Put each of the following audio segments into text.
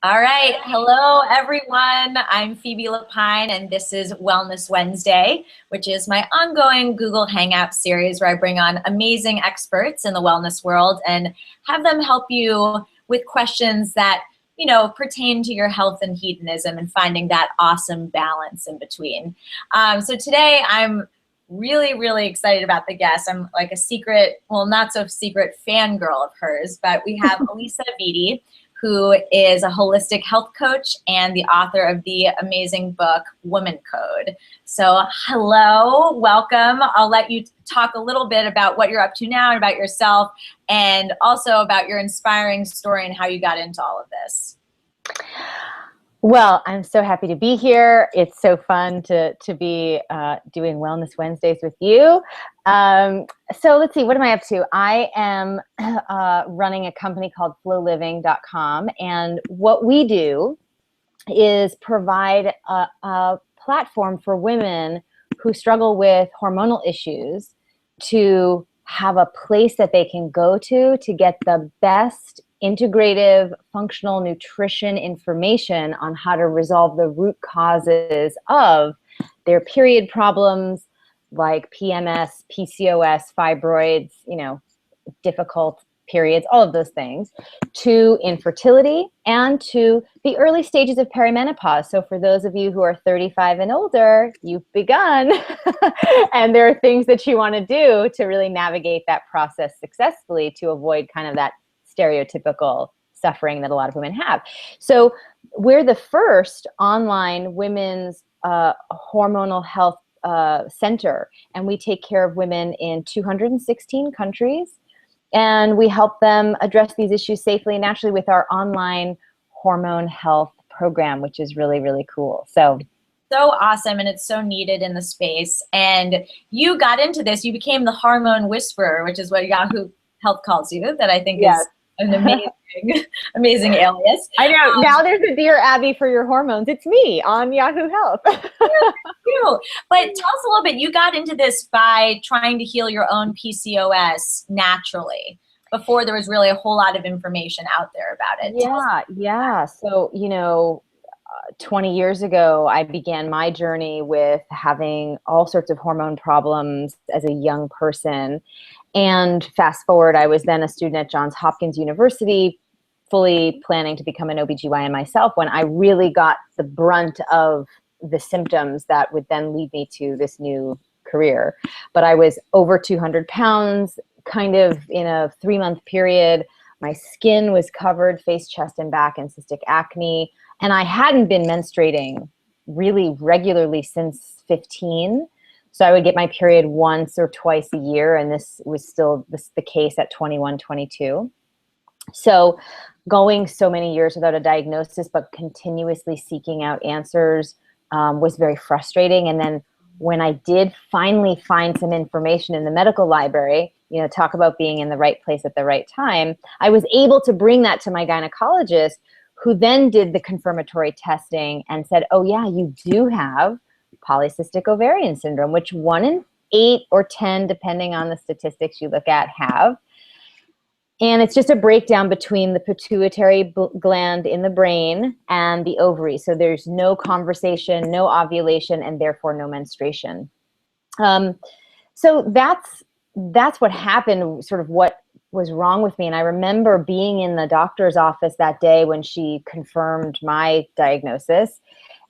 All right. Hello, everyone. I'm Phoebe Lapine, and this is Wellness Wednesday, which is my ongoing Google Hangout series where I bring on amazing experts in the wellness world and have them help you with questions that, pertain to your health and hedonism and finding that awesome balance in between. So today I'm really, really excited about the guest. I'm like a secret, well, not so secret fangirl of hers, but we have Alisa Vitti, who is a holistic health coach and the author of the amazing book, WomanCode. So hello, welcome. I'll let you talk a little bit about what you're up to now and about yourself, and also about your inspiring story and how you got into all of this. Well, I'm so happy to be here. It's so fun to be doing Wellness Wednesdays with you. So let's see, what am I up to? I am running a company called flowliving.com, and what we do is provide a platform for women who struggle with hormonal issues to have a place that they can go to get the best integrative functional nutrition information on how to resolve the root causes of their period problems like PMS, PCOS, fibroids, difficult periods, all of those things, to infertility and to the early stages of perimenopause. So for those of you who are 35 and older, you've begun and there are things that you want to do to really navigate that process successfully to avoid kind of that stereotypical suffering that a lot of women have. So we're the first online women's hormonal health center, and we take care of women in 216 countries, and we help them address these issues safely and naturally with our online hormone health program, which is really, really cool. So awesome, and it's so needed in the space. And you got into this, you became the Hormone Whisperer, which is what Yahoo Health calls you, that I think is an amazing alias. I know. Now there's a Dear Abby for your hormones. It's me on Yahoo Health. But tell us a little bit. You got into this by trying to heal your own PCOS naturally before there was really a whole lot of information out there about it. Yeah. So, 20 years ago, I began my journey with having all sorts of hormone problems as a young person. And fast forward, I was then a student at Johns Hopkins University, fully planning to become an OBGYN myself, when I really got the brunt of the symptoms that would then lead me to this new career. But I was over 200 pounds, kind of in a 3-month period. My skin was covered, face, chest, and back, in cystic acne. And I hadn't been menstruating really regularly since 15. So I would get my period once or twice a year, and this was still the case at 21, 22. So going so many years without a diagnosis, but continuously seeking out answers was very frustrating. And then when I did finally find some information in the medical library, talk about being in the right place at the right time, I was able to bring that to my gynecologist, who then did the confirmatory testing and said, oh yeah, you do have polycystic ovarian syndrome, which 1 in 8 or 10, depending on the statistics you look at, have. And it's just a breakdown between the pituitary gland in the brain and the ovary. So there's no conversation, no ovulation, and therefore no menstruation. So that's what happened, sort of what was wrong with me. And I remember being in the doctor's office that day when she confirmed my diagnosis.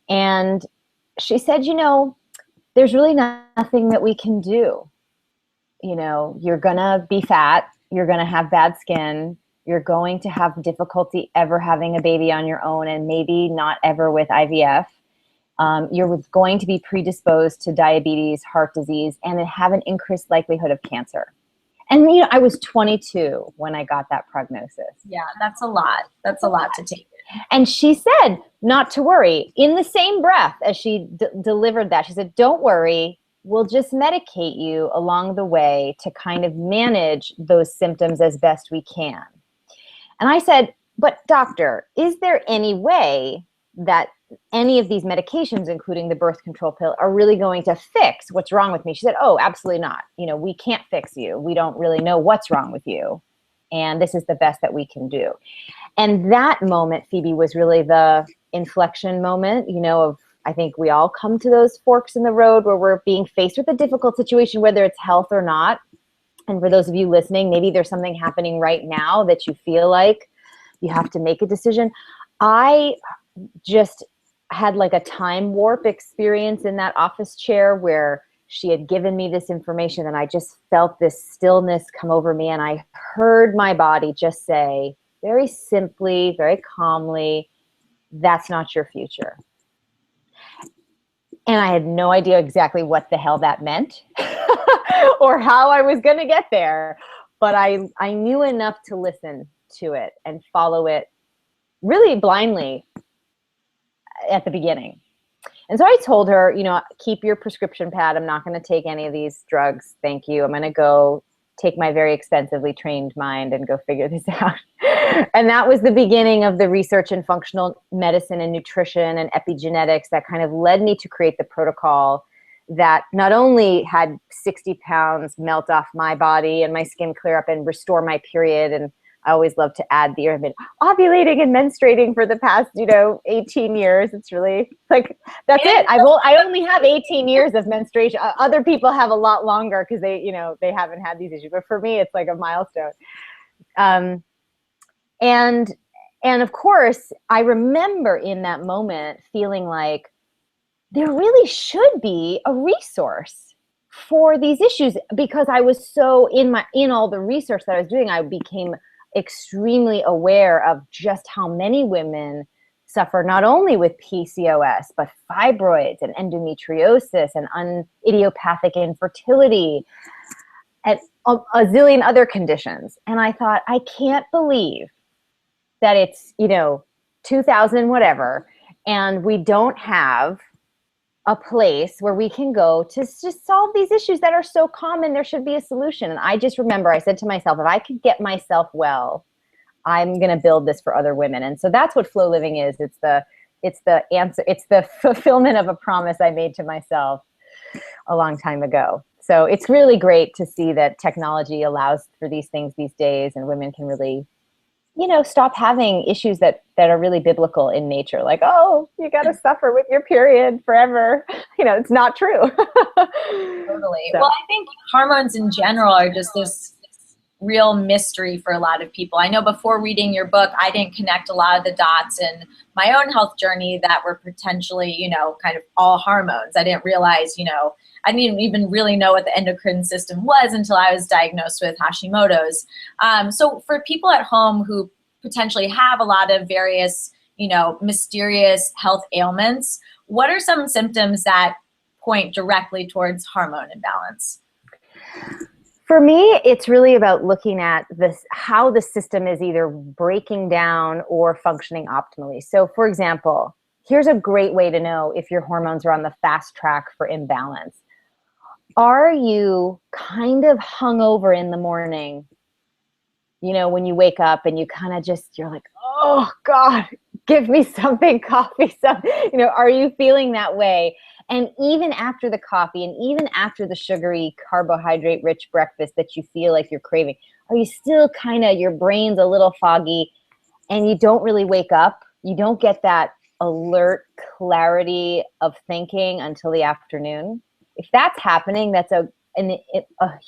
And she said, there's really nothing that we can do. You're going to be fat. You're going to have bad skin. You're going to have difficulty ever having a baby on your own, and maybe not ever with IVF. You're going to be predisposed to diabetes, heart disease, and have an increased likelihood of cancer. And, I was 22 when I got that prognosis. Yeah, that's a lot. That's a lot to take. And she said not to worry. In the same breath as she delivered that, she said, don't worry. We'll just medicate you along the way to kind of manage those symptoms as best we can. And I said, but doctor, is there any way that any of these medications, including the birth control pill, are really going to fix what's wrong with me? She said, oh, absolutely not. We can't fix you. We don't really know what's wrong with you. And this is the best that we can do. And that moment, Phoebe, was really the inflection moment, of, I think we all come to those forks in the road where we're being faced with a difficult situation, whether it's health or not. And for those of you listening, maybe there's something happening right now that you feel like you have to make a decision. I just had like a time warp experience in that office chair where she had given me this information and I just felt this stillness come over me, and I heard my body just say very simply, very calmly, that's not your future. And I had no idea exactly what the hell that meant or how I was going to get there. But I knew enough to listen to it and follow it really blindly at the beginning. And so I told her, keep your prescription pad. I'm not going to take any of these drugs. Thank you. I'm going to go take my very expensively trained mind and go figure this out. And that was the beginning of the research in functional medicine and nutrition and epigenetics that kind of led me to create the protocol that not only had 60 pounds melt off my body and my skin clear up and restore my period. And I always love to add the I've been ovulating and menstruating for the past, 18 years. It's really like, that's it. I only have 18 years of menstruation. Other people have a lot longer because they haven't had these issues. But for me, it's like a milestone. And of course, I remember in that moment feeling like there really should be a resource for these issues, because I was so in all the research that I was doing, I became extremely aware of just how many women suffer not only with PCOS, but fibroids and endometriosis and idiopathic infertility and a zillion other conditions. And I thought, I can't believe that it's, 2000 whatever, and we don't have a place where we can go to just solve these issues that are so common. There should be a solution. And I just remember I said to myself, if I could get myself well, I'm going to build this for other women. And so that's what flow living is. It's the answer. It's the fulfillment of a promise I made to myself a long time ago. So it's really great to see that technology allows for these things these days, and women can really, stop having issues that are really biblical in nature. Like, oh, you got to suffer with your period forever. It's not true. Totally. So. Well, I think hormones in general are just this real mystery for a lot of people. I know before reading your book, I didn't connect a lot of the dots in my own health journey that were potentially, kind of all hormones. I didn't realize, I didn't even really know what the endocrine system was until I was diagnosed with Hashimoto's. So for people at home who potentially have a lot of various, mysterious health ailments, what are some symptoms that point directly towards hormone imbalance? For me, it's really about looking at how the system is either breaking down or functioning optimally. So for example, here's a great way to know if your hormones are on the fast track for imbalance. Are you kind of hungover in the morning? When you wake up and you kind of you're like, oh God, give me something, coffee, something. Are you feeling that way? And even after the coffee and even after the sugary, carbohydrate-rich breakfast that you feel like you're craving, are you still your brain's a little foggy and you don't really wake up? You don't get that alert clarity of thinking until the afternoon? If that's happening, that's a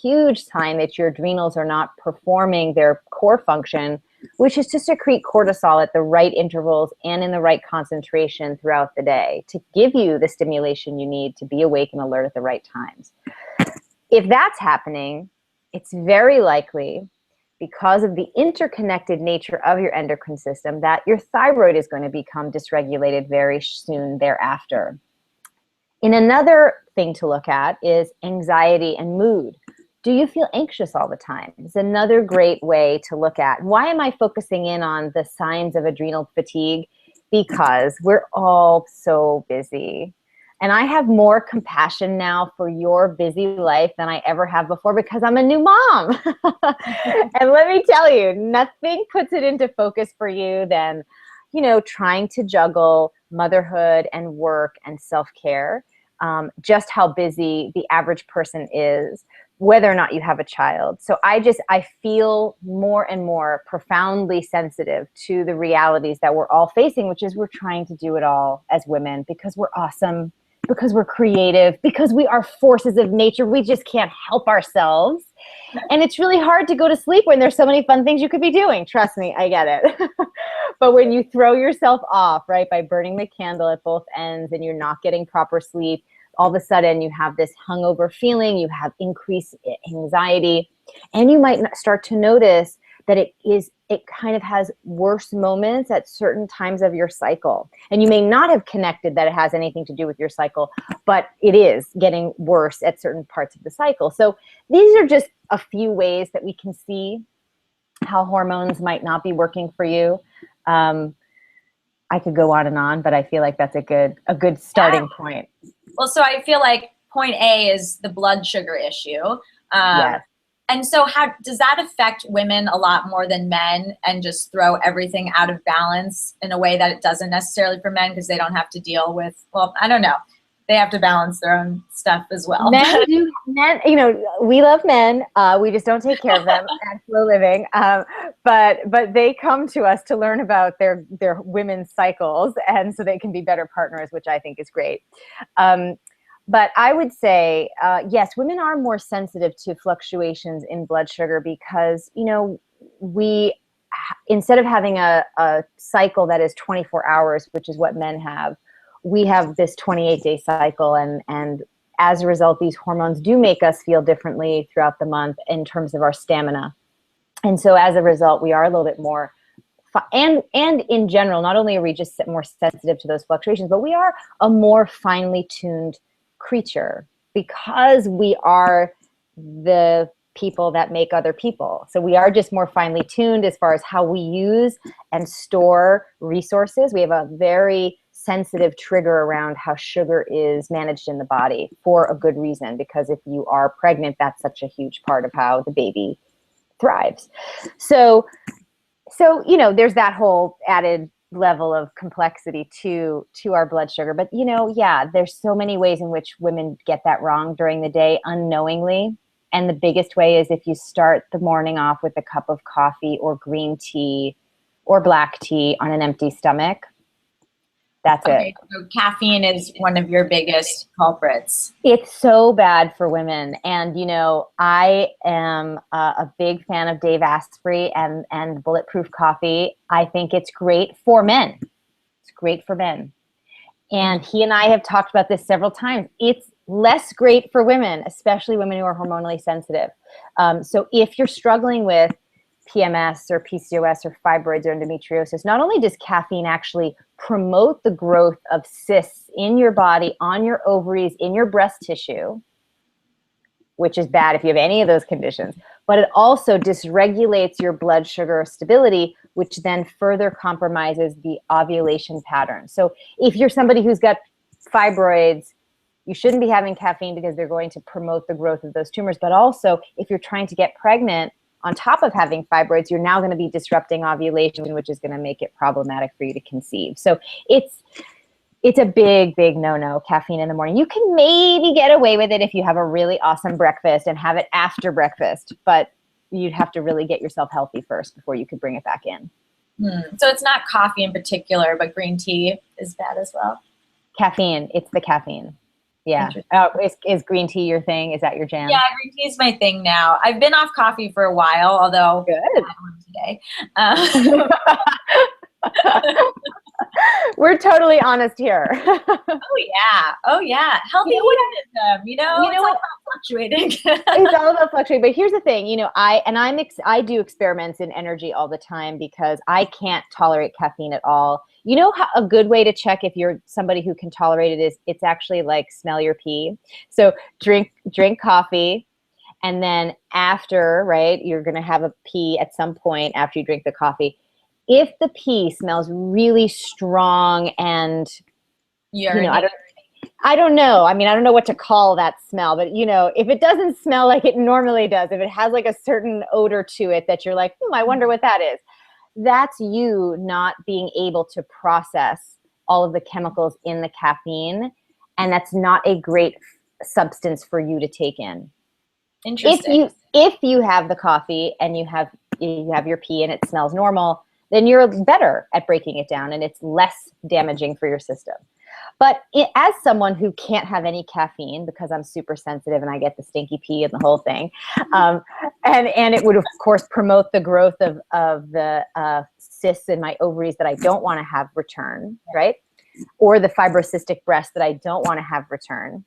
huge sign that your adrenals are not performing their core function, which is to secrete cortisol at the right intervals and in the right concentration throughout the day to give you the stimulation you need to be awake and alert at the right times. If that's happening, it's very likely, because of the interconnected nature of your endocrine system, that your thyroid is going to become dysregulated very soon thereafter. And another thing to look at is anxiety and mood. Do you feel anxious all the time? It's another great way to look at. Why am I focusing in on the signs of adrenal fatigue? Because we're all so busy. And I have more compassion now for your busy life than I ever have before, because I'm a new mom. And let me tell you, nothing puts it into focus for you than, trying to juggle motherhood and work and self-care. Just how busy the average person is. whether or not you have a child. So I feel more and more profoundly sensitive to the realities that we're all facing, which is we're trying to do it all as women because we're awesome, because we're creative, because we are forces of nature. We just can't help ourselves. And it's really hard to go to sleep when there's so many fun things you could be doing. Trust me, I get it. But when you throw yourself off, right, by burning the candle at both ends and you're not getting proper sleep, all of a sudden you have this hungover feeling, you have increased anxiety, and you might start to notice that it kind of has worse moments at certain times of your cycle. And you may not have connected that it has anything to do with your cycle, but it is getting worse at certain parts of the cycle. So these are just a few ways that we can see how hormones might not be working for you. I could go on, but I feel like that's a good starting point. Well, so I feel like point A is the blood sugar issue. Yes. And so how does that affect women a lot more than men and just throw everything out of balance in a way that it doesn't necessarily for men because they don't have to deal with, well, I don't know. They have to balance their own stuff as well. Men, you know, we love men. We just don't take care of them for a living. But they come to us to learn about their women's cycles, and so they can be better partners, which I think is great. But I would say, yes, women are more sensitive to fluctuations in blood sugar because, you know, we, instead of having a cycle that is 24 hours, which is what men have, we have this 28-day cycle. And as a result, these hormones do make us feel differently throughout the month in terms of our stamina. And so as a result, we are a little bit more, and in general, not only are we just more sensitive to those fluctuations, but we are a more finely tuned creature because we are the people that make other people. So we are just more finely tuned as far as how we use and store resources. We have a very sensitive trigger around how sugar is managed in the body for a good reason, because if you are pregnant, that's such a huge part of how the baby thrives. So you know, there's that whole added level of complexity to our blood sugar. But, you know, yeah, there's so many ways in which women get that wrong during the day unknowingly. And the biggest way is if you start the morning off with a cup of coffee or green tea or black tea on an empty stomach. That's it. So caffeine is one of your biggest culprits. It's so bad for women. And, you know, I am a big fan of Dave Asprey and Bulletproof Coffee. I think it's great for men. It's great for men. And he and I have talked about this several times. It's less great for women, especially women who are hormonally sensitive. So if you're struggling with PMS or PCOS or fibroids or endometriosis, not only does caffeine actually promote the growth of cysts in your body, on your ovaries, in your breast tissue, which is bad if you have any of those conditions, but it also dysregulates your blood sugar stability, which then further compromises the ovulation pattern. So if you're somebody who's got fibroids, you shouldn't be having caffeine because they're going to promote the growth of those tumors. But also, if you're trying to get pregnant, on top of having fibroids, you're now going to be disrupting ovulation, which is going to make it problematic for you to conceive. So it's a big, big no-no, caffeine in the morning. You can maybe get away with it if you have a really awesome breakfast and have it after breakfast, but you'd have to really get yourself healthy first before you could bring it back in. So it's not coffee in particular, but green tea is bad as well? Caffeine. It's the caffeine. Yeah. Is green tea your thing? Is that your jam? Yeah, green tea is my thing now. I've been off coffee for a while, although good. I had one today. We're totally honest here. Oh yeah. Healthy hedonism, you know it's all about fluctuating. It's all about fluctuating. But here's the thing, you know, I do experiments in energy all the time because I can't tolerate caffeine at all. You know how a good way to check if you're somebody who can tolerate it is it's actually like smell your pee. So drink coffee, and then after, right, you're going to have a pee at some point after you drink the coffee. If the pee smells really strong and, you know, I don't know. I mean, I don't know what to call that smell, but, you know, if it doesn't smell like it normally does, if it has like a certain odor to it that you're like, I wonder what that is. That's you not being able to process all of the chemicals in the caffeine. And that's not a great substance for you to take in. Interesting. If you have the coffee and you have your pee and it smells normal, then you're better at breaking it down and it's less damaging for your system. But as someone who can't have any caffeine because I'm super sensitive and I get the stinky pee and the whole thing, and it would of course promote the growth of the cysts in my ovaries that I don't want to have return, right? Or the fibrocystic breast that I don't want to have return.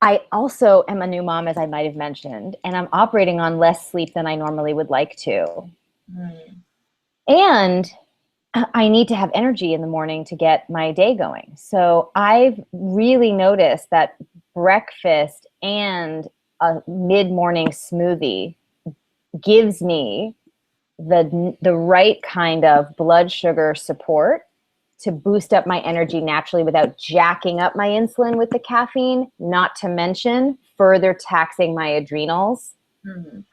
I also am a new mom, as I might have mentioned, and I'm operating on less sleep than I normally would like to. And I need to have energy in the morning to get my day going. So I've really noticed that breakfast and a mid-morning smoothie gives me the right kind of blood sugar support to boost up my energy naturally without jacking up my insulin with the caffeine, not to mention further taxing my adrenals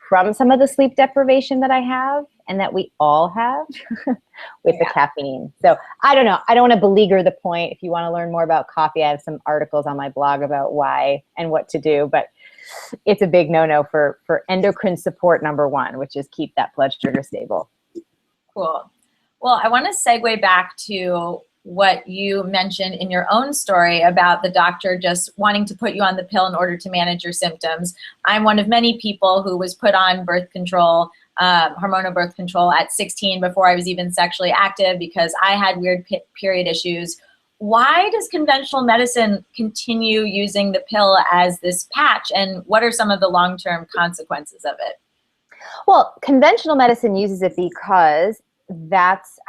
from some of the sleep deprivation that I have and that we all have with the caffeine. So I don't know. I don't want to beleaguer the point. If you want to learn more about coffee, I have some articles on my blog about why and what to do, but it's a big no-no for endocrine support number one, which is keep that blood sugar stable. Cool. Well, I want to segue back to what you mentioned in your own story about the doctor just wanting to put you on the pill in order to manage your symptoms. I'm one of many people who was put on birth control, hormonal birth control at 16 before I was even sexually active because I had weird period issues. Why does conventional medicine continue using the pill as this patch, and what are some of the long-term consequences of it? Well, conventional medicine uses it because that's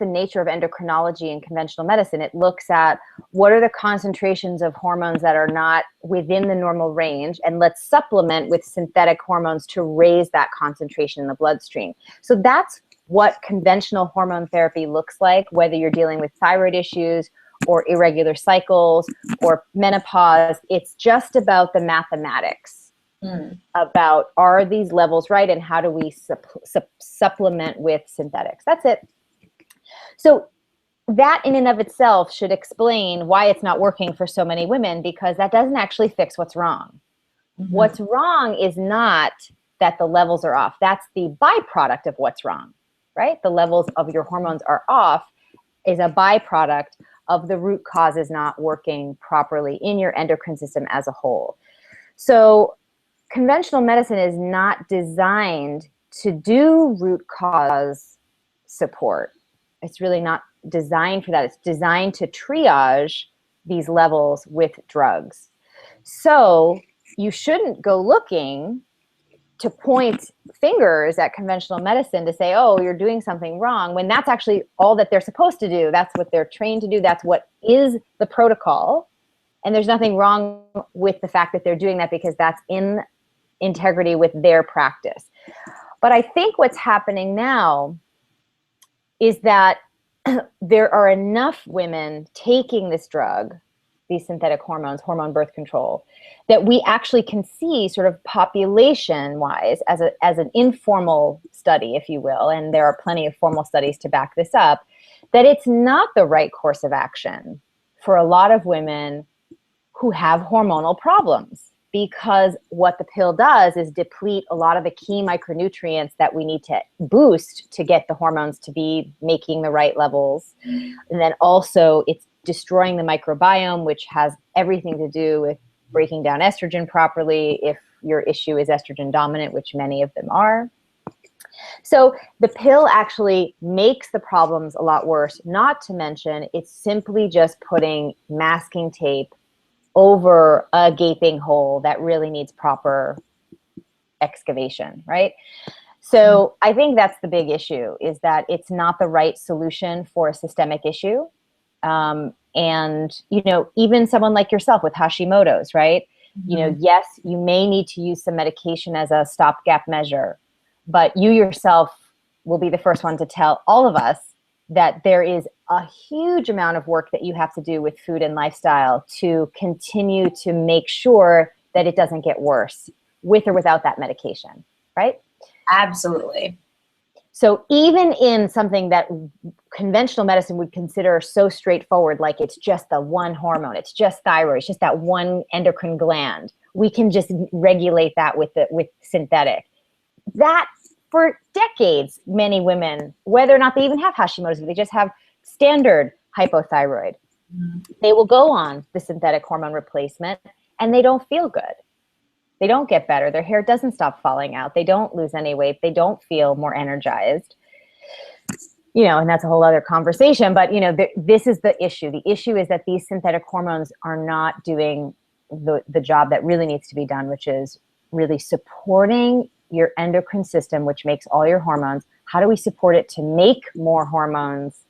the nature of endocrinology and conventional medicine. It looks at what are the concentrations of hormones that are not within the normal range, and let's supplement with synthetic hormones to raise that concentration in the bloodstream. So that's what conventional hormone therapy looks like, whether you're dealing with thyroid issues or irregular cycles or menopause. It's just about the mathematics. About are these levels right and how do we supplement with synthetics. That's it. So that in and of itself should explain why it's not working for so many women, because that doesn't actually fix what's wrong. What's wrong is not that the levels are off. That's the byproduct of what's wrong, right? The levels of your hormones are off is a byproduct of the root causes not working properly in your endocrine system as a whole. So conventional medicine is not designed to do root cause support. It's really not designed for that. It's designed to triage these levels with drugs. So you shouldn't go looking to point fingers at conventional medicine to say, oh, you're doing something wrong, when that's actually all that they're supposed to do. That's what they're trained to do. That's what is the protocol. And there's nothing wrong with the fact that they're doing that, because that's in integrity with their practice. But I think what's happening now is that there are enough women taking this drug, these synthetic hormones, hormone birth control, that we actually can see sort of population-wise as an informal study, if you will, and there are plenty of formal studies to back this up, that it's not the right course of action for a lot of women who have hormonal problems. Because what the pill does is deplete a lot of the key micronutrients that we need to boost to get the hormones to be making the right levels. And then also it's destroying the microbiome, which has everything to do with breaking down estrogen properly if your issue is estrogen dominant, which many of them are. So the pill actually makes the problems a lot worse, not to mention it's simply just putting masking tape over a gaping hole that really needs proper excavation, right? So I think that's the big issue, is that it's not the right solution for a systemic issue. And, you know, even someone like yourself with Hashimoto's, right? You know, yes, you may need to use some medication as a stopgap measure, but you yourself will be the first one to tell all of us that there is a huge amount of work that you have to do with food and lifestyle to continue to make sure that it doesn't get worse with or without that medication, right? Absolutely. So even in something that conventional medicine would consider so straightforward, like it's just the one hormone, it's just thyroid, it's just that one endocrine gland, we can just regulate that with synthetic. That for decades, many women, whether or not they even have Hashimoto's, they just have standard hypothyroid, they will go on the synthetic hormone replacement and they don't feel good. They don't get better. Their hair doesn't stop falling out. They don't lose any weight. They don't feel more energized. And that's a whole other conversation. But, this is the issue. The issue is that these synthetic hormones are not doing the job that really needs to be done, which is really supporting your endocrine system, which makes all your hormones. How do we support it to make more hormones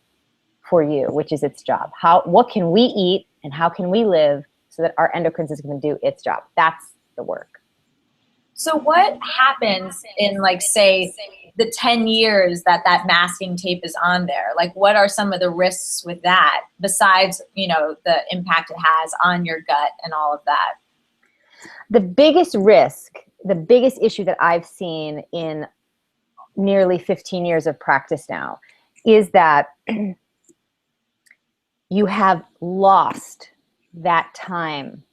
for you, which is its job? What can we eat and how can we live so that our endocrine system can do its job? That's the work. So what happens in, like, say, the 10 years that masking tape is on there? Like, what are some of the risks with that besides, the impact it has on your gut and all of that? The biggest risk, the biggest issue that I've seen in nearly 15 years of practice now is that you have lost that time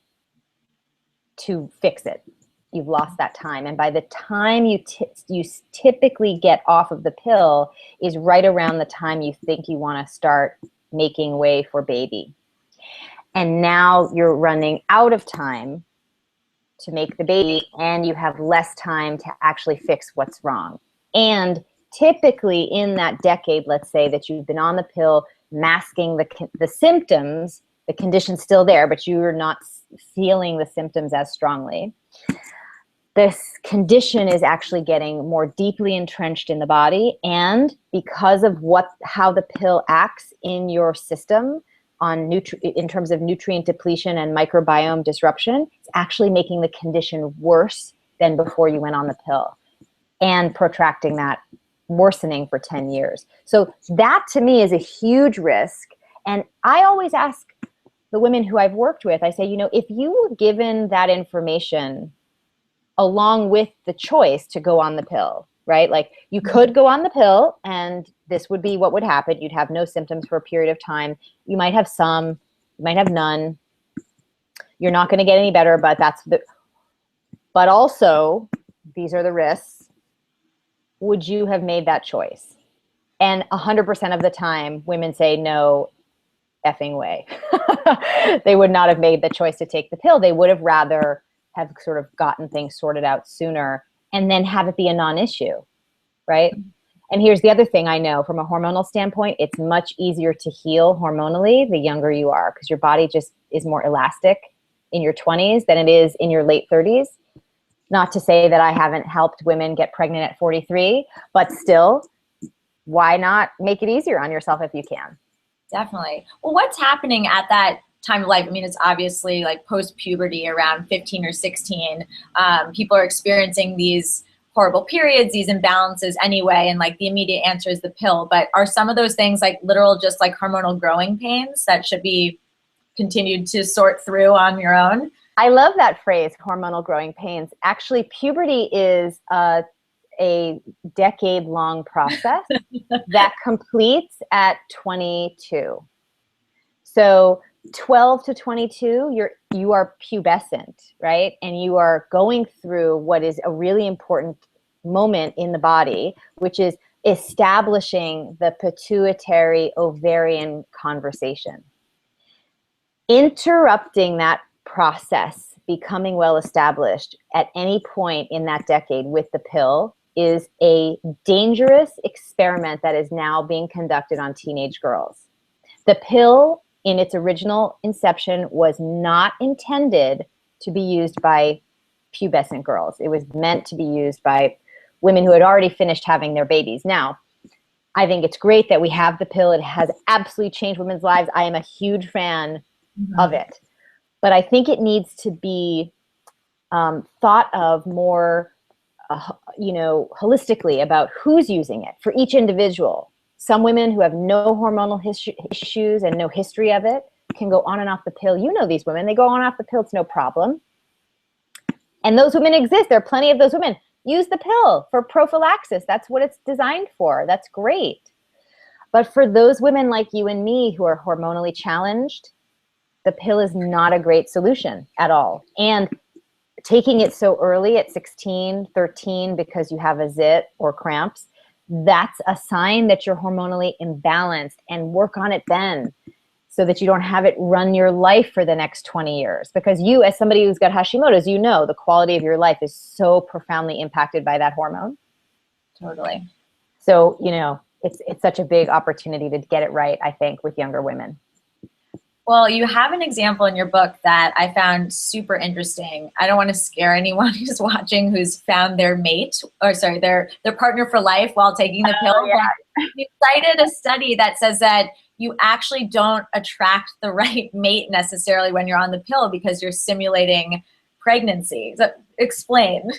to fix it. You've lost that time. And by the time you typically get off of the pill is right around the time you think you want to start making way for baby. And now you're running out of time to make the baby and you have less time to actually fix what's wrong. And typically in that decade, let's say, that you've been on the pill, masking the symptoms, the condition's still there, but you're not feeling the symptoms as strongly. This condition is actually getting more deeply entrenched in the body, and because of how the pill acts in your system in terms of nutrient depletion and microbiome disruption, it's actually making the condition worse than before you went on the pill and protracting that worsening for 10 years. So that to me is a huge risk. And I always ask the women who I've worked with, I say, if you were given that information along with the choice to go on the pill, right? Like you could go on the pill and this would be what would happen. You'd have no symptoms for a period of time. You might have some, you might have none. You're not going to get any better, but also these are the risks. Would you have made that choice? And 100% of the time women say no effing way. They would not have made the choice to take the pill. They would have rather have sort of gotten things sorted out sooner and then have it be a non-issue, right? And here's the other thing I know from a hormonal standpoint, it's much easier to heal hormonally the younger you are because your body just is more elastic in your 20s than it is in your late 30s. Not to say that I haven't helped women get pregnant at 43, but still, why not make it easier on yourself if you can? Definitely. Well, what's happening at that time of life? I mean, it's obviously like post-puberty around 15 or 16. People are experiencing these horrible periods, these imbalances anyway, and like the immediate answer is the pill. But are some of those things like literal just like hormonal growing pains that should be continued to sort through on your own? I love that phrase, hormonal growing pains. Actually, puberty is a decade-long process that completes at 22. So 12 to 22, you are pubescent, right? And you are going through what is a really important moment in the body, which is establishing the pituitary ovarian conversation. Interrupting that process, becoming well established at any point in that decade with the pill is a dangerous experiment that is now being conducted on teenage girls. The pill in its original inception was not intended to be used by pubescent girls. It was meant to be used by women who had already finished having their babies. Now, I think it's great that we have the pill. It has absolutely changed women's lives. I am a huge fan of it. But I think it needs to be thought of more, holistically about who's using it for each individual. Some women who have no hormonal issues and no history of it can go on and off the pill. You know these women, they go on and off the pill, it's no problem. And those women exist. There are plenty of those women. use the pill for prophylaxis. That's what it's designed for. That's great. But for those women like you and me who are hormonally challenged, the pill is not a great solution at all. And taking it so early at 16, 13, because you have a zit or cramps, that's a sign that you're hormonally imbalanced, and work on it then so that you don't have it run your life for the next 20 years. Because you, as somebody who's got Hashimoto's, you know the quality of your life is so profoundly impacted by that hormone. Totally. So, you know, it's such a big opportunity to get it right, I think, with younger women. Well, you have an example in your book that I found super interesting. I don't want to scare anyone who's watching who's found their mate, or sorry, their partner for life while taking the pill. Yeah. You cited a study that says that you actually don't attract the right mate necessarily when you're on the pill because you're simulating pregnancy. So explain.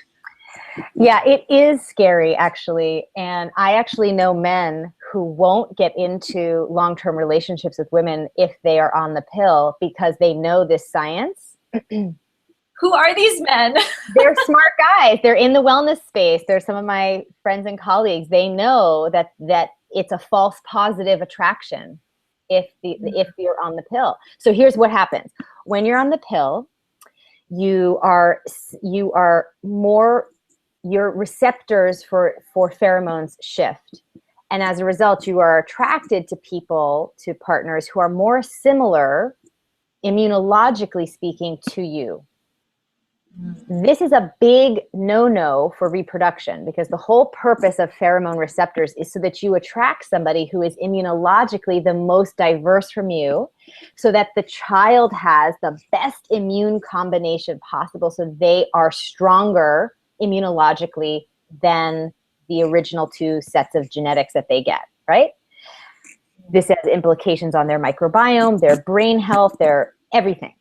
Yeah, it is scary, actually. And I actually know men who won't get into long-term relationships with women if they are on the pill because they know this science. Who are these men? They're smart guys. They're in the wellness space. They're some of my friends and colleagues. They know that it's a false positive attraction if you're on the pill. So here's what happens. When you're on the pill, you are more, your receptors for pheromones shift. And as a result, you are attracted to people, to partners who are more similar, immunologically speaking, to you. This is a big no-no for reproduction because the whole purpose of pheromone receptors is so that you attract somebody who is immunologically the most diverse from you, so that the child has the best immune combination possible, so they are stronger immunologically than the original two sets of genetics that they get, right? This has implications on their microbiome, their brain health, their everything.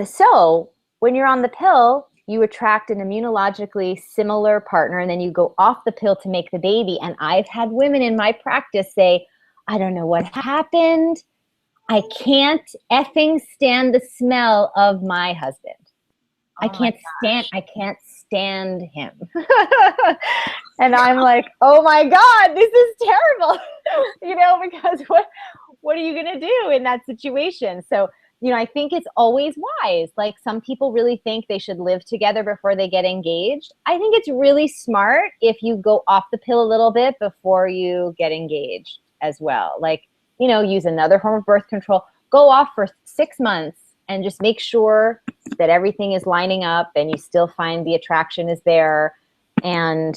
So when you're on the pill, you attract an immunologically similar partner, and then you go off the pill to make the baby. And I've had women in my practice say, I don't know what happened. I can't effing stand the smell of my husband. I can't stand him. And I'm like, oh my God, this is terrible. You know, because what are you going to do in that situation? So, you know, I think it's always wise. Like, some people really think they should live together before they get engaged. I think it's really smart if you go off the pill a little bit before you get engaged as well. Like, you know, use another form of birth control, go off for 6 months and just make sure that everything is lining up and you still find the attraction is there. And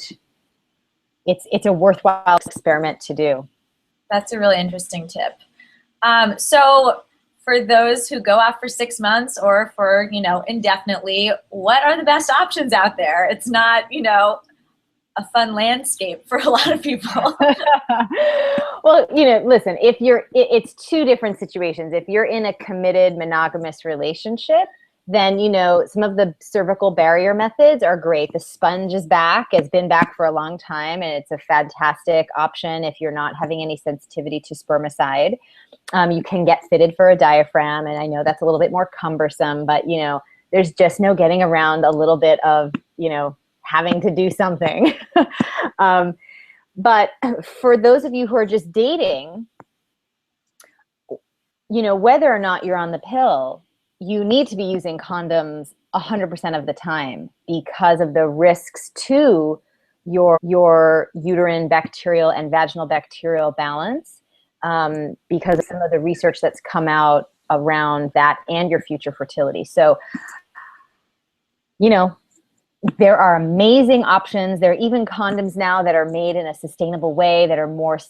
it's a worthwhile experiment to do. That's a really interesting tip. So for those who go off for 6 months or for, you know, indefinitely, what are the best options out there? It's not, you know, a fun landscape for a lot of people. Well, you know, listen, it's two different situations. If you're in a committed monogamous relationship, then, you know, some of the cervical barrier methods are great. The sponge is back. It's been back for a long time, and it's a fantastic option if you're not having any sensitivity to spermicide. You can get fitted for a diaphragm, and I know that's a little bit more cumbersome, but, you know, there's just no getting around a little bit of, you know, having to do something. But for those of you who are just dating, you know, whether or not you're on the pill, you need to be using condoms 100% of the time because of the risks to your uterine bacterial and vaginal bacterial balance, because of some of the research that's come out around that and your future fertility. So, you know, there are amazing options. There are even condoms now that are made in a sustainable way that are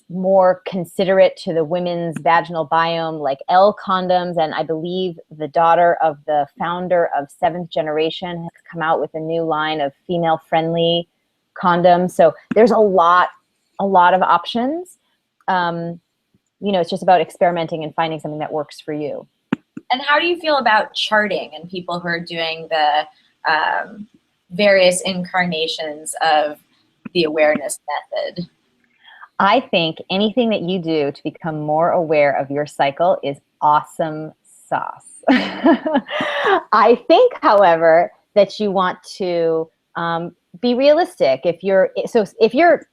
more considerate to the women's vaginal biome, like L condoms. And I believe the daughter of the founder of Seventh Generation has come out with a new line of female-friendly condoms. So there's a lot of options. You know, it's just about experimenting and finding something that works for you. And how do you feel about charting and people who are doing the various incarnations of the awareness method? I think anything that you do to become more aware of your cycle is awesome sauce. I think, however, that you want to be realistic. If you're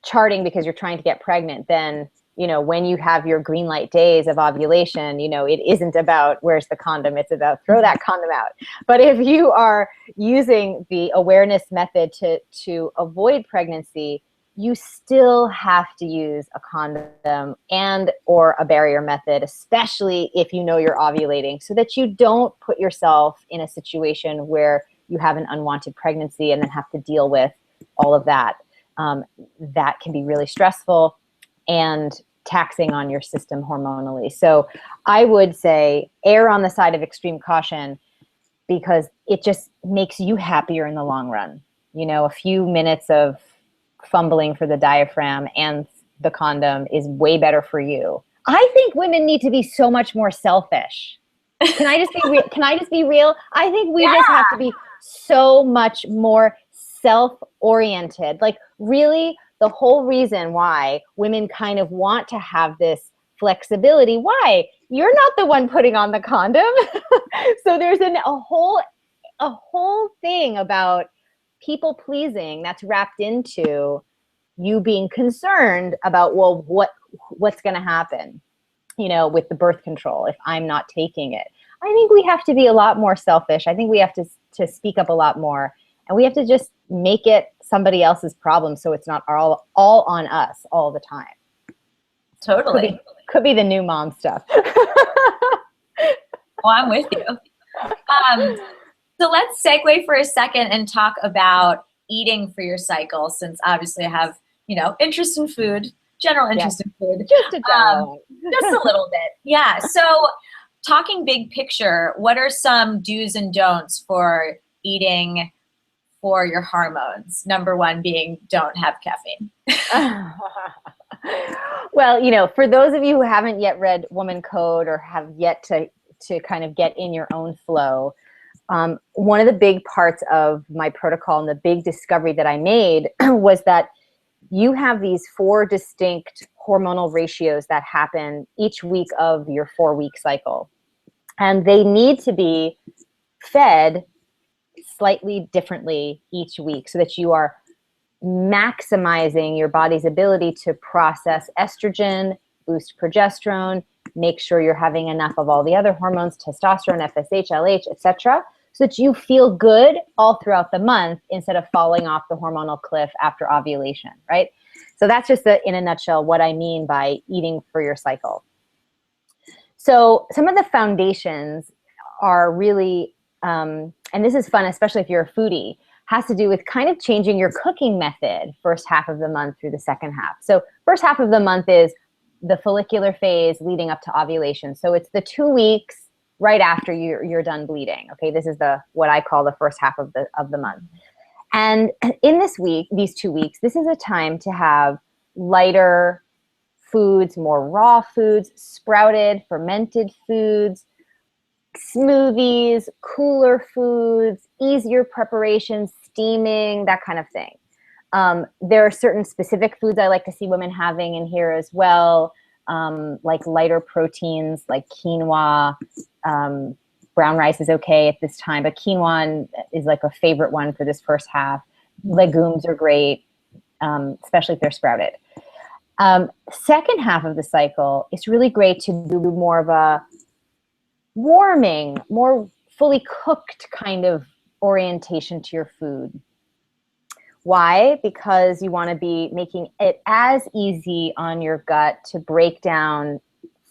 charting because you're trying to get pregnant, then, you know, when you have your green light days of ovulation, you know, it isn't about where's the condom, it's about throw that condom out. But if you are using the awareness method to avoid pregnancy, you still have to use a condom and or a barrier method, especially if you know you're ovulating, so that you don't put yourself in a situation where you have an unwanted pregnancy and then have to deal with all of that. That can be really stressful and taxing on your system hormonally. So I would say err on the side of extreme caution, because it just makes you happier in the long run. You know, a few minutes of fumbling for the diaphragm and the condom is way better for you. I think women need to be so much more selfish. Can I just be real? I think we just have to be so much more self-oriented. Like, really, the whole reason why women kind of want to have this flexibility, why? You're not the one putting on the condom. So there's a whole thing about people pleasing that's wrapped into you being concerned about, well, what's going to happen, you know, with the birth control if I'm not taking it. I think we have to be a lot more selfish. I think we have to speak up a lot more, and we have to just make it somebody else's problem, so it's not all on us all the time. Totally. Could be the new mom stuff. Well, I'm with you. So let's segue for a second and talk about eating for your cycle, since obviously I have, you know, interest in food, general interest in food. Just a general. Just a little bit. Yeah. So talking big picture, what are some do's and don'ts for eating for your hormones? Number one being don't have caffeine. Well, you know, for those of you who haven't yet read WomanCode or have yet to kind of get in your own flow, one of the big parts of my protocol and the big discovery that I made was that you have these 4 distinct hormonal ratios that happen each week of your 4-week cycle. And they need to be fed slightly differently each week so that you are maximizing your body's ability to process estrogen, boost progesterone, make sure you're having enough of all the other hormones, testosterone, FSH, LH, etc., so that you feel good all throughout the month instead of falling off the hormonal cliff after ovulation, right? So that's just in a nutshell what I mean by eating for your cycle. So some of the foundations are really, and this is fun, especially if you're a foodie, has to do with kind of changing your cooking method first half of the month through the second half. So first half of the month is the follicular phase leading up to ovulation. So it's the 2 weeks right after you're done bleeding. Okay, this is what I call the first half of the month. And in these 2 weeks, this is a time to have lighter foods, more raw foods, sprouted, fermented foods, smoothies, cooler foods, easier preparations, steaming, that kind of thing. There are certain specific foods I like to see women having in here as well, like lighter proteins like quinoa. Brown rice is okay at this time, but quinoa is like a favorite one for this first half. Legumes are great, especially if they're sprouted. Second half of the cycle, it's really great to do more of a warming, more fully cooked kind of orientation to your food. Why? Because you want to be making it as easy on your gut to break down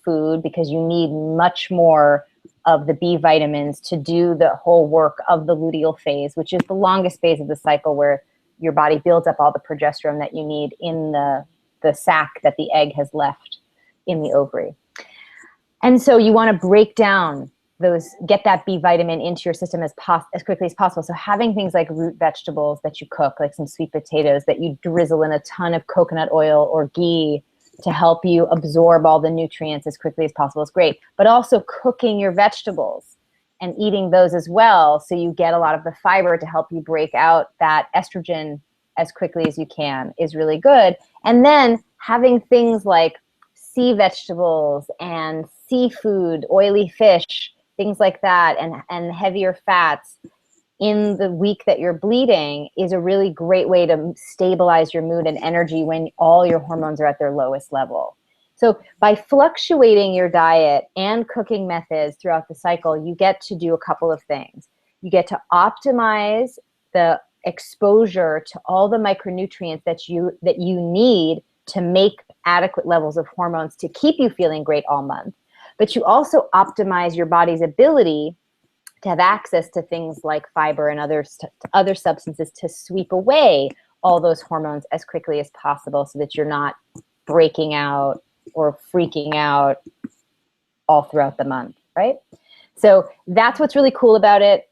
food, because you need much more of the B vitamins to do the whole work of the luteal phase, which is the longest phase of the cycle where your body builds up all the progesterone that you need in the sac that the egg has left in the ovary. And so you want to break down get that B vitamin into your system as quickly as possible. So having things like root vegetables that you cook, like some sweet potatoes that you drizzle in a ton of coconut oil or ghee to help you absorb all the nutrients as quickly as possible is great. But also cooking your vegetables and eating those as well, so you get a lot of the fiber to help you break out that estrogen as quickly as you can, is really good. And then having things like sea vegetables and seafood, oily fish, things like that, and heavier fats, in the week that you're bleeding is a really great way to stabilize your mood and energy when all your hormones are at their lowest level. So by fluctuating your diet and cooking methods throughout the cycle, you get to do a couple of things. You get to optimize the exposure to all the micronutrients that you need to make adequate levels of hormones to keep you feeling great all month. But you also optimize your body's ability to have access to things like fiber and other substances to sweep away all those hormones as quickly as possible so that you're not breaking out or freaking out all throughout the month, right? So that's what's really cool about it.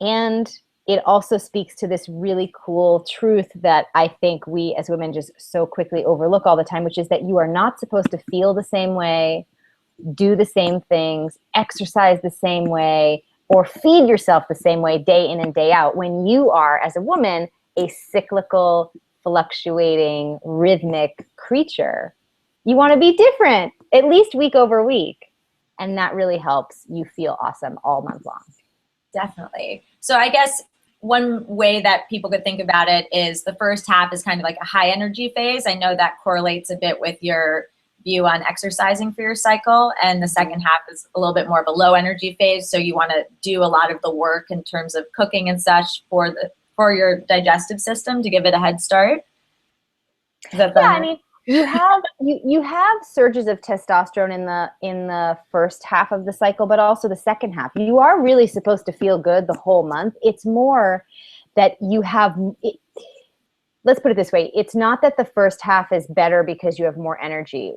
And it also speaks to this really cool truth that I think we as women just so quickly overlook all the time, which is that you are not supposed to feel the same way, do the same things, exercise the same way, or feed yourself the same way day in and day out when you are, as a woman, a cyclical, fluctuating, rhythmic creature. You want to be different, at least week over week. And that really helps you feel awesome all month long. Definitely. So I guess one way that people could think about it is the first half is kind of like a high energy phase. I know that correlates a bit with your view on exercising for your cycle. And the second half is a little bit more of a low energy phase. So you want to do a lot of the work in terms of cooking and such for your digestive system to give it a head start. I mean, you have surges of testosterone in the first half of the cycle, but also the second half. You are really supposed to feel good the whole month. It's more that you have let's put it this way. It's not that the first half is better because you have more energy.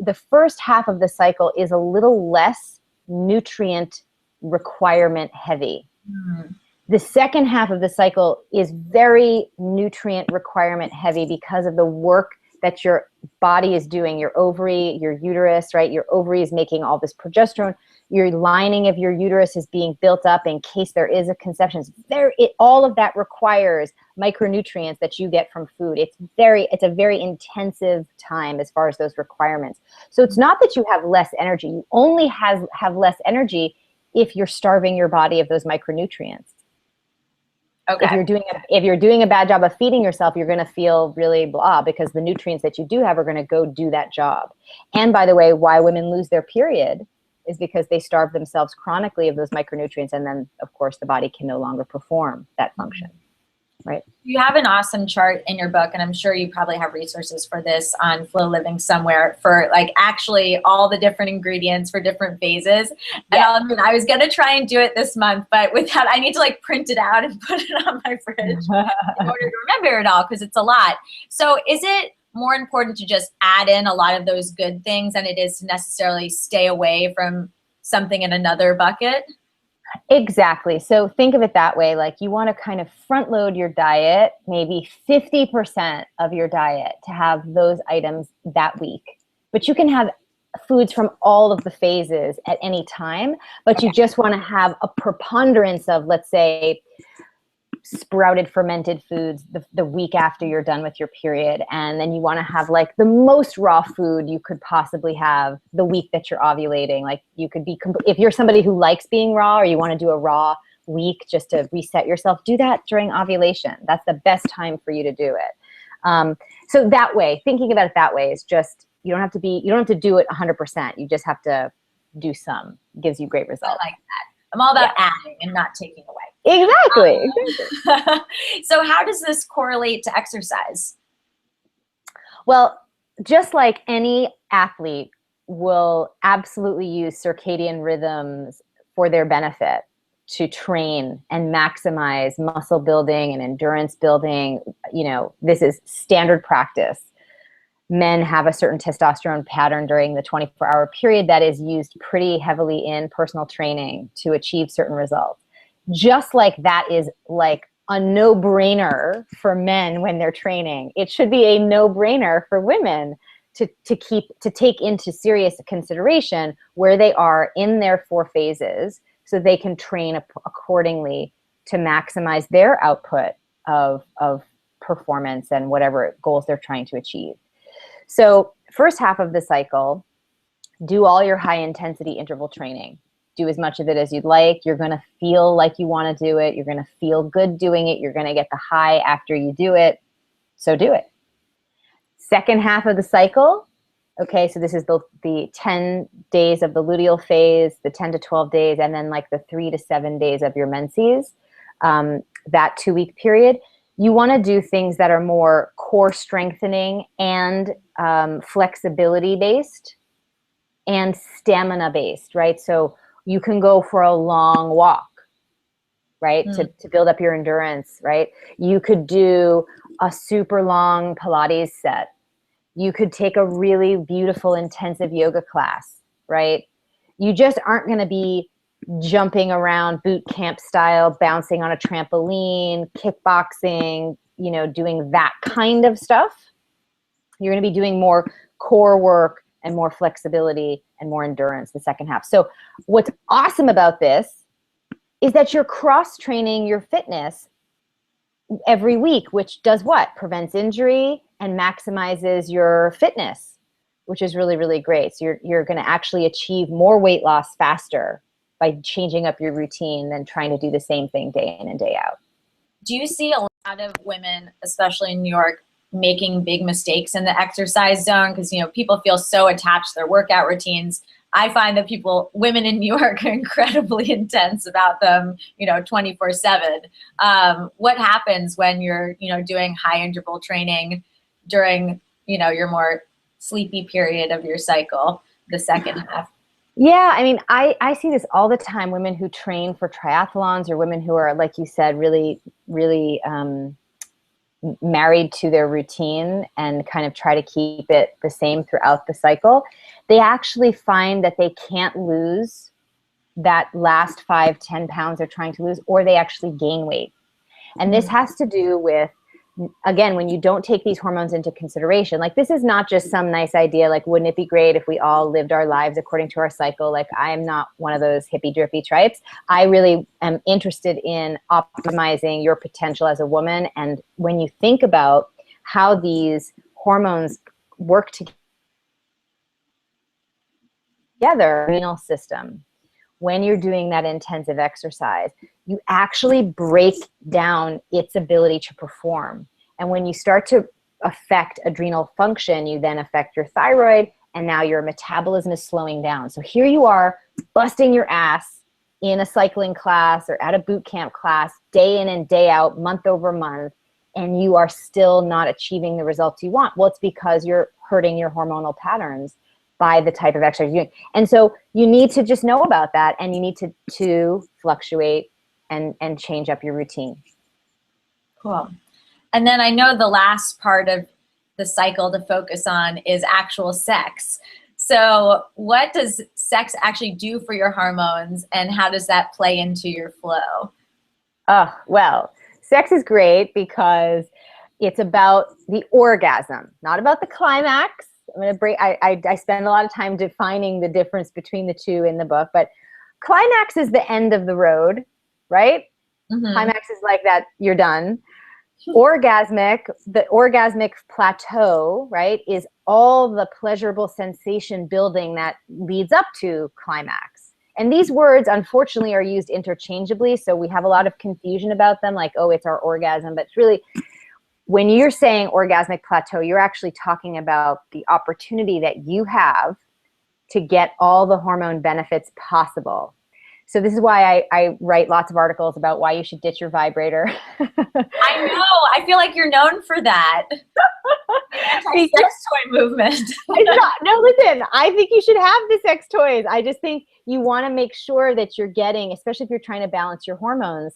The first half of the cycle is a little less nutrient requirement heavy. The second half of the cycle is very nutrient requirement heavy because of the work that your body is doing, your ovary, your uterus, right? Your ovary is making all this progesterone. Your lining of your uterus is being built up in case there is a conception. All of that requires micronutrients that you get from food. It's a very intensive time as far as those requirements. So it's not that you have less energy. You only have less energy if you're starving your body of those micronutrients. Okay. If you're doing a bad job of feeding yourself, you're going to feel really blah because the nutrients that you do have are going to go do that job. And by the way, why women lose their period is because they starve themselves chronically of those micronutrients, and then of course the body can no longer perform that function. Right. You have an awesome chart in your book, and I'm sure you probably have resources for this on Flow Living somewhere for like actually all the different ingredients for different phases. Yeah. And I was going to try and do it this month, but without, I need to like print it out and put it on my fridge in order to remember it all because it's a lot. So is it more important to just add in a lot of those good things than it is to necessarily stay away from something in another bucket? Exactly. So think of it that way. Like you want to kind of front load your diet, maybe 50% of your diet to have those items that week. But you can have foods from all of the phases at any time, but you just want to have a preponderance of, let's say, sprouted fermented foods the week after you're done with your period. And then you want to have like the most raw food you could possibly have the week that you're ovulating. Like you could be, if you're somebody who likes being raw or you want to do a raw week just to reset yourself, do that during ovulation. That's the best time for you to do it. So that way, thinking about it that way is just, you don't have to do it 100%. You just have to do some. It gives you great results. I like that. I'm all about adding and not taking away. Exactly. So how does this correlate to exercise? Well, just like any athlete will absolutely use circadian rhythms for their benefit to train and maximize muscle building and endurance building. This is standard practice. Men have a certain testosterone pattern during the 24-hour period that is used pretty heavily in personal training to achieve certain results. Just like that is like a no-brainer for men when they're training, it should be a no-brainer for women to take into serious consideration where they are in their 4 phases so they can train accordingly to maximize their output of performance and whatever goals they're trying to achieve. So first half of the cycle, do all your high intensity interval training. do as much of it as you'd like. You're going to feel like you want to do it. You're going to feel good doing it. You're going to get the high after you do it. So do it. Second half of the cycle. Okay, so this is the 10 days of the luteal phase, the 10 to 12 days, and then like the 3 to 7 days of your menses, that 2-week period. You want to do things that are more core strengthening and flexibility based and stamina based, right? So you can go for a long walk, right? To build up your endurance, right? You could do a super long Pilates set. You could take a really beautiful intensive yoga class, right? You just aren't going to be jumping around boot camp style, bouncing on a trampoline, kickboxing, you know, doing that kind of stuff. You're going to be doing more core work and more flexibility and more endurance the second half. So what's awesome about this is that you're cross-training your fitness every week, which does what? Prevents injury and maximizes your fitness, which is really, really great. So you're going to actually achieve more weight loss faster by changing up your routine than trying to do the same thing day in and day out. Do you see a lot of women, especially in New York, making big mistakes in the exercise zone? Because, you know, people feel so attached to their workout routines. I find that women in New York are incredibly intense about them, you know, 24/7. What happens when you're, you know, doing high interval training during, you know, your more sleepy period of your cycle, the second half? Yeah, I mean, I see this all the time, women who train for triathlons or women who are, like you said, really, really married to their routine and kind of try to keep it the same throughout the cycle. They actually find that they can't lose that last 5-10 pounds they're trying to lose, or they actually gain weight. And this has to do with, again, when you don't take these hormones into consideration. Like, this is not just some nice idea, like, wouldn't it be great if we all lived our lives according to our cycle? Like, I'm not one of those hippy drippy types. I really am interested in optimizing your potential as a woman. And when you think about how these hormones work together, renal system, when you're doing that intensive exercise, you actually break down its ability to perform. And when you start to affect adrenal function, you then affect your thyroid, and now your metabolism is slowing down. So here you are busting your ass in a cycling class or at a boot camp class, day in and day out, month over month, and you are still not achieving the results you want. Well, it's because you're hurting your hormonal patterns by the type of exercise you're doing. And so you need to just know about that, and you need to fluctuate and change up your routine. Cool. And then I know the last part of the cycle to focus on is actual sex. So what does sex actually do for your hormones, and how does that play into your flow? Oh, well, sex is great because it's about the orgasm, not about the climax. I'm going to break. I spend a lot of time defining the difference between the two in the book, but climax is the end of the road, right? Mm-hmm. Climax is like that, you're done. The orgasmic plateau, right, is all the pleasurable sensation building that leads up to climax. And these words, unfortunately, are used interchangeably, so we have a lot of confusion about them, like, oh, it's our orgasm, but it's really, when you're saying orgasmic plateau, you're actually talking about the opportunity that you have to get all the hormone benefits possible. So this is why I write lots of articles about why you should ditch your vibrator. I know. I feel like you're known for that. Anti-sex toy movement. No, listen, I think you should have the sex toys. I just think you want to make sure that you're getting, especially if you're trying to balance your hormones,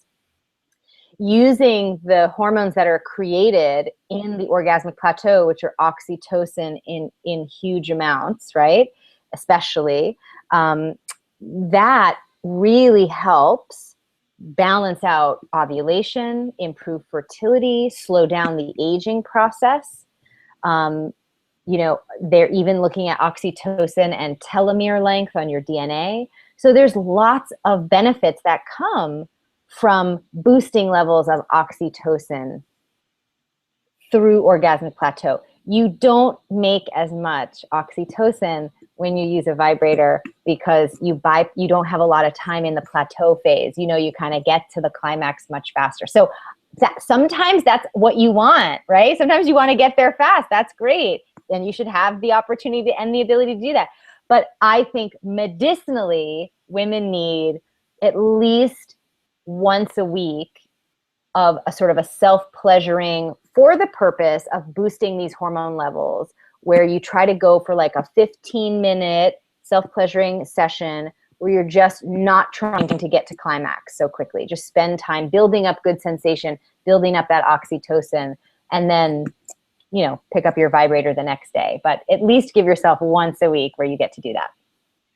using the hormones that are created in the orgasmic plateau, which are oxytocin in huge amounts, right? Especially, that really helps balance out ovulation, improve fertility, slow down the aging process. You know, they're even looking at oxytocin and telomere length on your DNA. So there's lots of benefits that come from boosting levels of oxytocin through orgasmic plateau. You don't make as much oxytocin when you use a vibrator, because you don't have a lot of time in the plateau phase. You know, you kind of get to the climax much faster. So sometimes that's what you want, right? Sometimes you want to get there fast. That's great. And you should have the opportunity and the ability to do that. But I think medicinally, women need at least once a week of a sort of a self-pleasuring, for the purpose of boosting these hormone levels, where you try to go for like a 15-minute self-pleasuring session where you're just not trying to get to climax so quickly. Just spend time building up good sensation, building up that oxytocin, and then, you know, pick up your vibrator the next day. But at least give yourself once a week where you get to do that.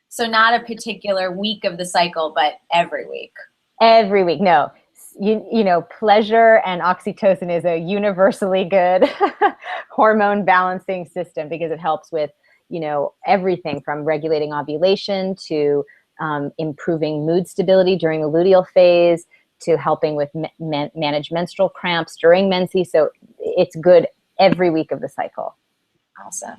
So not a particular week of the cycle, but every week. Every week, no. You know, pleasure and oxytocin is a universally good hormone balancing system, because it helps with, you know, everything from regulating ovulation to improving mood stability during the luteal phase, to helping with manage menstrual cramps during menses. So it's good every week of the cycle. Awesome.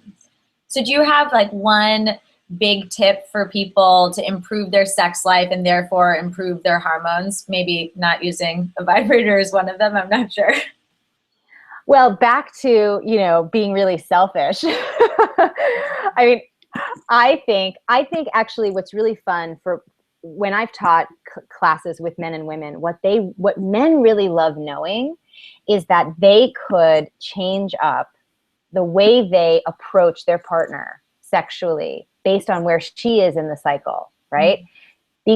So do you have like one big tip for people to improve their sex life and therefore improve their hormones? Maybe not using a vibrator is one of them. I'm not sure. Well, back to, you know, being really selfish. I mean, I think actually what's really fun for when I've taught classes with men and women, what men really love knowing is that they could change up the way they approach their partner sexually based on where she is in the cycle, right? Mm-hmm.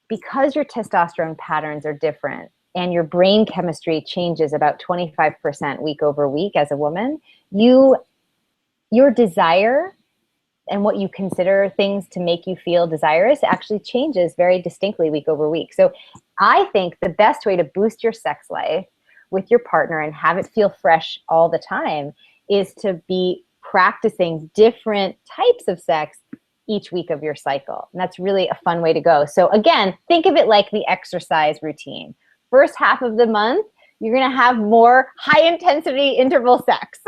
Because your testosterone patterns are different and your brain chemistry changes about 25% week over week as a woman, your desire and what you consider things to make you feel desirous actually changes very distinctly week over week. So I think the best way to boost your sex life with your partner and have it feel fresh all the time is to be practicing different types of sex each week of your cycle. And that's really a fun way to go. So again, think of it like the exercise routine. First half of the month, you're going to have more high intensity interval sex,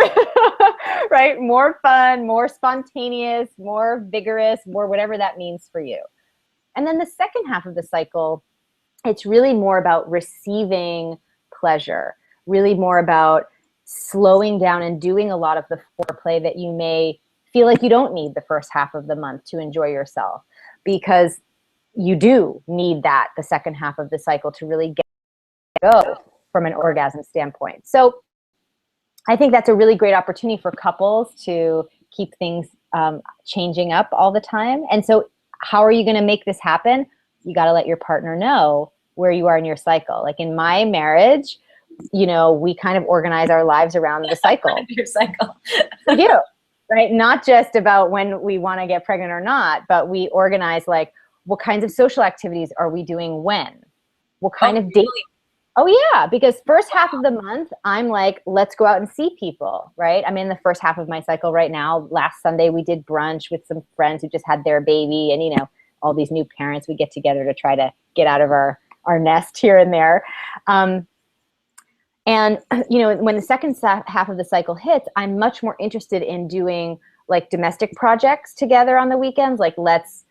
right? More fun, more spontaneous, more vigorous, more whatever that means for you. And then the second half of the cycle, it's really more about receiving pleasure, really more about slowing down and doing a lot of the foreplay that you may feel like you don't need the first half of the month to enjoy yourself, because you do need that the second half of the cycle to really go from an orgasm standpoint. So I think that's a really great opportunity for couples to keep things changing up all the time. And so how are you going to make this happen? You got to let your partner know where you are in your cycle. Like in my marriage, you know, we kind of organize our lives around the cycle. Your cycle. We do, right? Not just about when we want to get pregnant or not, but we organize like what kinds of social activities are we doing when? What kind of date? Oh yeah, because first half of the month, I'm like, let's go out and see people, right? I'm in the first half of my cycle right now. Last Sunday, we did brunch with some friends who just had their baby, and you know, all these new parents, we get together to try to get out of our nest here and there. And, you know, when the second half of the cycle hits, I'm much more interested in doing like domestic projects together on the weekends. Like let's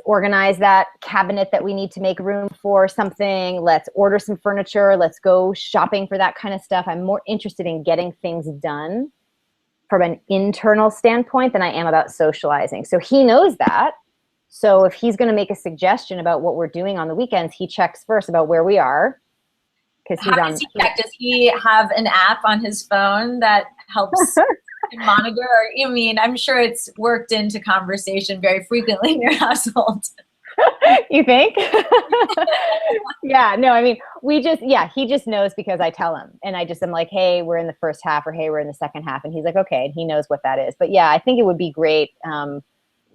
organize that cabinet that we need to make room for something. Let's order some furniture. Let's go shopping for that kind of stuff. I'm more interested in getting things done from an internal standpoint than I am about socializing. So he knows that. So if he's going to make a suggestion about what we're doing on the weekends, he checks first about where we are. How does he check? Does he have an app on his phone that helps monitor? Or, I mean, I'm sure it's worked into conversation very frequently in your household. You think? Yeah, no, I mean, he just knows because I tell him. And I'm like, hey, we're in the first half, or hey, we're in the second half. And he's like, okay, and he knows what that is. But yeah, I think it would be great.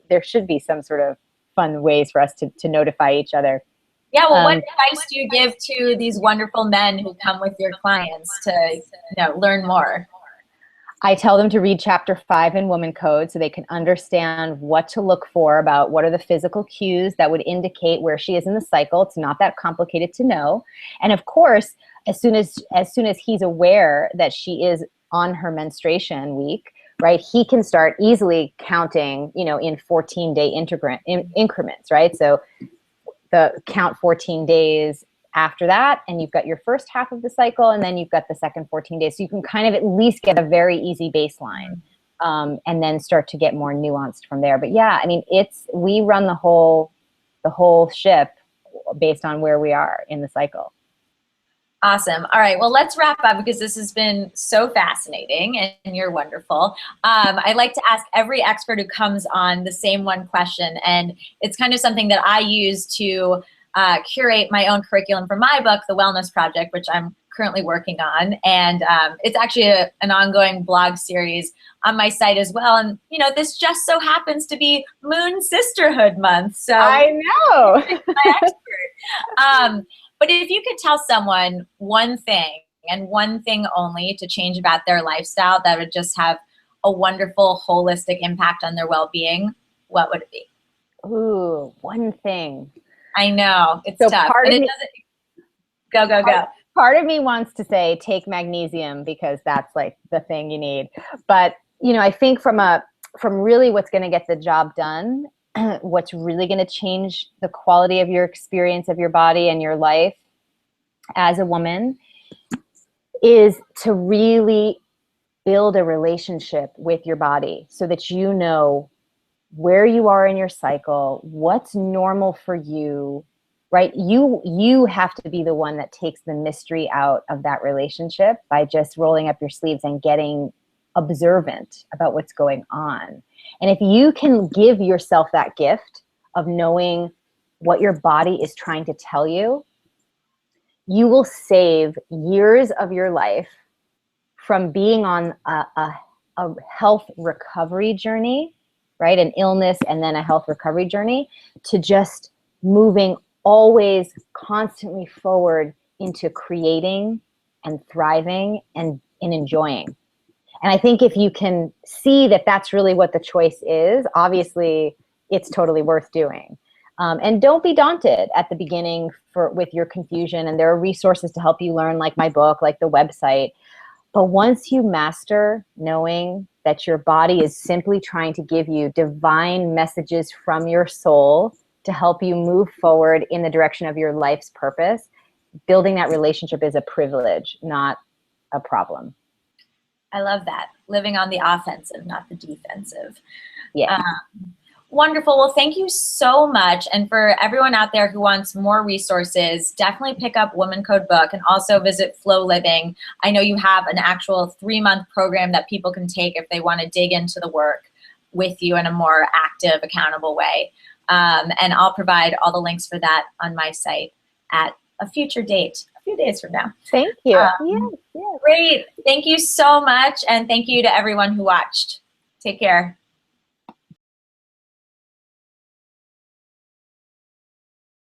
There should be some sort of fun ways for us to notify each other. Yeah, well, what advice do you give to these wonderful men who come with your clients to learn more? I tell them to read chapter 5 in WomanCode so they can understand what to look for about what are the physical cues that would indicate where she is in the cycle. It's not that complicated to know. And of course, as soon as he's aware that she is on her menstruation week, right? He can start easily counting, you know, in 14-day increments, right? So the count 14 days after that, and you've got your first half of the cycle, and then you've got the second 14 days. So you can kind of at least get a very easy baseline, and then start to get more nuanced from there. But yeah, I mean, we run the whole ship based on where we are in the cycle. Awesome. All right. Well, let's wrap up because this has been so fascinating and you're wonderful. I like to ask every expert who comes on the same one question, and it's kind of something that I use to curate my own curriculum for my book, The Wellness Project, which I'm currently working on. And it's actually an ongoing blog series on my site as well. And, you know, this just so happens to be Moon Sisterhood Month. So I know. my expert. But if you could tell someone one thing and one thing only to change about their lifestyle that would just have a wonderful holistic impact on their well-being, what would it be? Ooh, one thing. I know, it's tough. Go. Part of me wants to say take magnesium because that's like the thing you need. But, you know, I think from really what's going to get the job done, what's really going to change the quality of your experience of your body and your life as a woman is to really build a relationship with your body so that you know where you are in your cycle, what's normal for you, right? You have to be the one that takes the mystery out of that relationship by just rolling up your sleeves and getting observant about what's going on. And if you can give yourself that gift of knowing what your body is trying to tell you, you will save years of your life from being on a health recovery journey, right? An illness and then a health recovery journey, to just moving always constantly forward into creating and thriving and enjoying. And I think if you can see that that's really what the choice is, obviously it's totally worth doing. And don't be daunted at the beginning with your confusion. And there are resources to help you learn, like my book, like the website. But once you master knowing that your body is simply trying to give you divine messages from your soul to help you move forward in the direction of your life's purpose, building that relationship is a privilege, not a problem. I love that. Living on the offensive, not the defensive. Yeah. Wonderful. Well, thank you so much. And for everyone out there who wants more resources, definitely pick up WomanCode book and also visit Flow Living. I know you have an actual 3-month program that people can take if they want to dig into the work with you in a more active, accountable way. And I'll provide all the links for that on my site at a future date, a few days from now. Thank you. Yes. Great. Thank you so much. And thank you to everyone who watched. Take care.